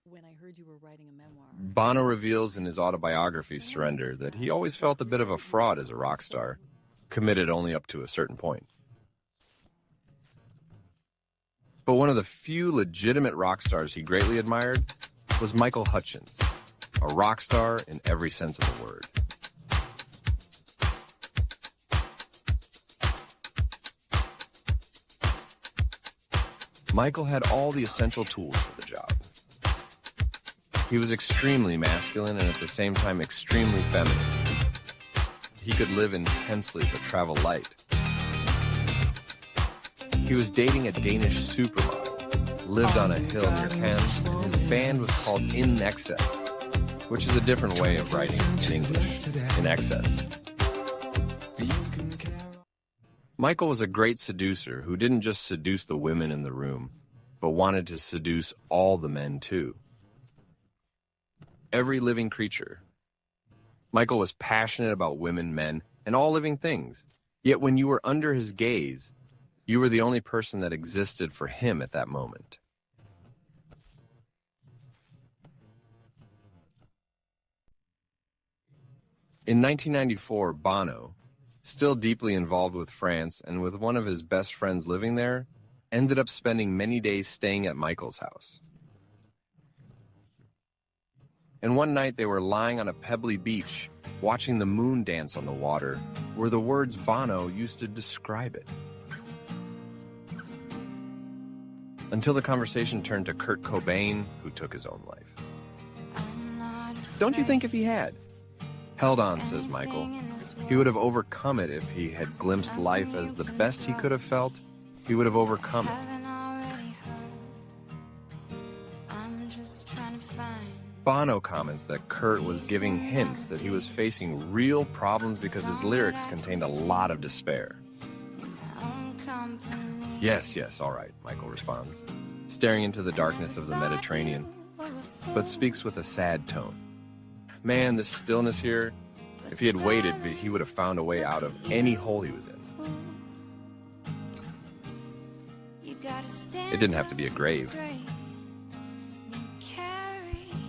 when I heard you were writing a memoir. Bono reveals in his autobiography, Surrender, that he always felt a bit of a fraud as a rock star, committed only up to a certain point. But one of the few legitimate rock stars he greatly admired was Michael Hutchence, a rock star in every sense of the word. Michael had all the essential tools for the job. He was extremely masculine and at the same time extremely feminine. He could live intensely but travel light. He was dating a Danish supermodel, lived on a hill near Cannes, and his band was called INXS, which is a different way of writing in English, in excess. Michael was a great seducer who didn't just seduce the women in the room, but wanted to seduce all the men too. Every living creature. Michael was passionate about women, men, and all living things. Yet when you were under his gaze, you were the only person that existed for him at that moment. In 1994, Bono, still deeply involved with France and with one of his best friends living there, ended up spending many days staying at Michael's house. And one night they were lying on a pebbly beach, watching the moon dance on the water, where the words Bono used to describe it. Until the conversation turned to Kurt Cobain, who took his own life. Don't you think if he had? Held on, says Michael. He would have overcome it if he had glimpsed life as the best he could have felt. He would have overcome it. Bono comments that Kurt was giving hints that he was facing real problems because his lyrics contained a lot of despair. Yes, all right, Michael responds, staring into the darkness of the Mediterranean, but speaks with a sad tone. Man, this stillness here, if he had waited, he would have found a way out of any hole he was in. It didn't have to be a grave.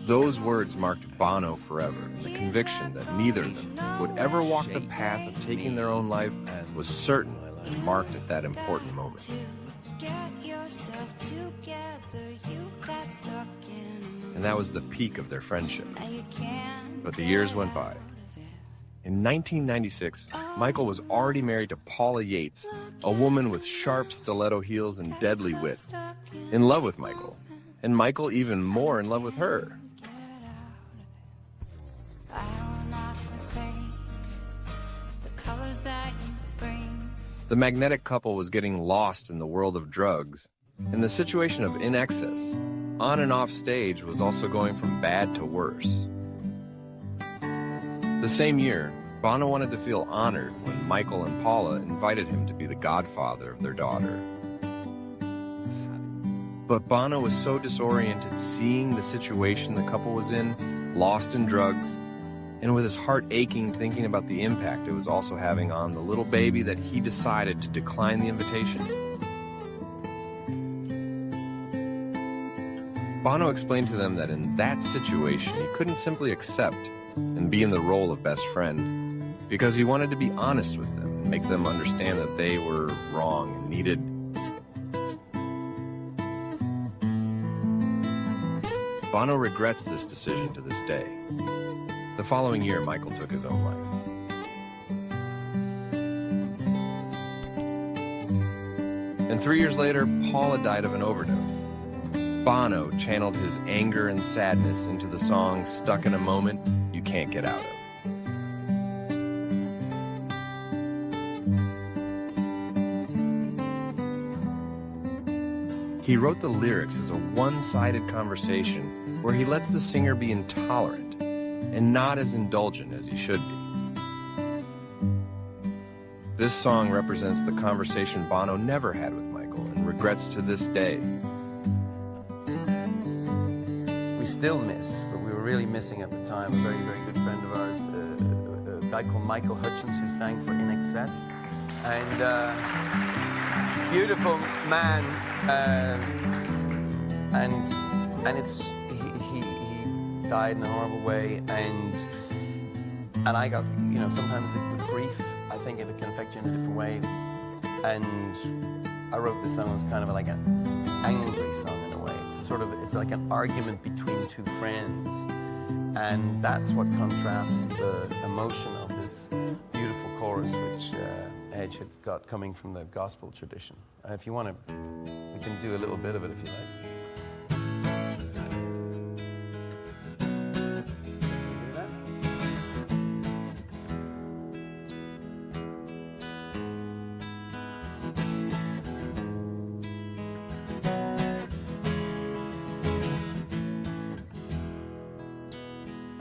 Those words marked Bono forever, and the conviction that neither of them would ever walk the path of taking their own life was certain and marked at that important moment. And that was the peak of their friendship. But the years went by. In 1996, Michael was already married to Paula Yates, a woman with sharp stiletto heels and deadly wit, in love with Michael, and Michael even more in love with her. The magnetic couple was getting lost in the world of drugs, and the situation of INXS, on and off stage, was also going from bad to worse. The same year, Bono wanted to feel honored when Michael and Paula invited him to be the godfather of their daughter. But Bono was so disoriented seeing the situation the couple was in, lost in drugs, and with his heart aching thinking about the impact it was also having on the little baby that he decided to decline the invitation. Bono explained to them that in that situation he couldn't simply accept and be in the role of best friend because he wanted to be honest with them and make them understand that they were wrong and needed. Bono regrets this decision to this day. The following year, Michael took his own life. And 3 years later, Paula died of an overdose. Bono channeled his anger and sadness into the song Stuck in a Moment You Can't Get Out of. He wrote the lyrics as a one-sided conversation where he lets the singer be intolerant and not as indulgent as he should be. This song represents the conversation Bono never had with Michael and regrets to this day. We still miss, but we were really missing at the time, a very, very good friend of ours, a guy called Michael Hutchence, who sang for INXS. And beautiful man, and and he died in a horrible way, and I got, you know, sometimes with grief, I think it can affect you in a different way, and I wrote this song as kind of like an angry song in a way. It's like an argument between two friends, and that's what contrasts the emotion of this beautiful chorus, which Edge had got coming from the gospel tradition. If you want to, we can do a little bit of it if you like.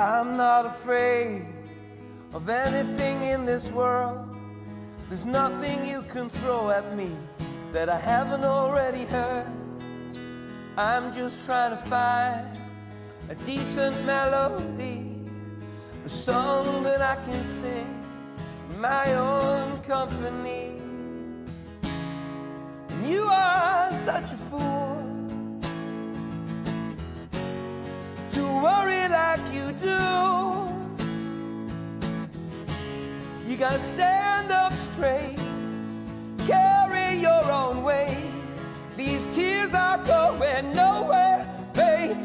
I'm not afraid of anything in this world. There's nothing you can throw at me that I haven't already heard. I'm just trying to find a decent melody, a song that I can sing in my own company. And you are such a fool to worry like you do. You gotta stand up straight, carry your own weight. These tears are going nowhere, baby.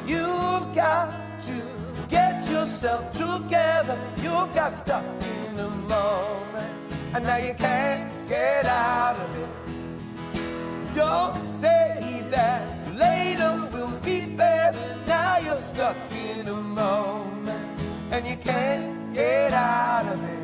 You've got to get yourself together. You've got stuck in a moment, and now you can't get out of it. Don't say that later will be better. Now you're stuck in a moment, and you can't get out of it.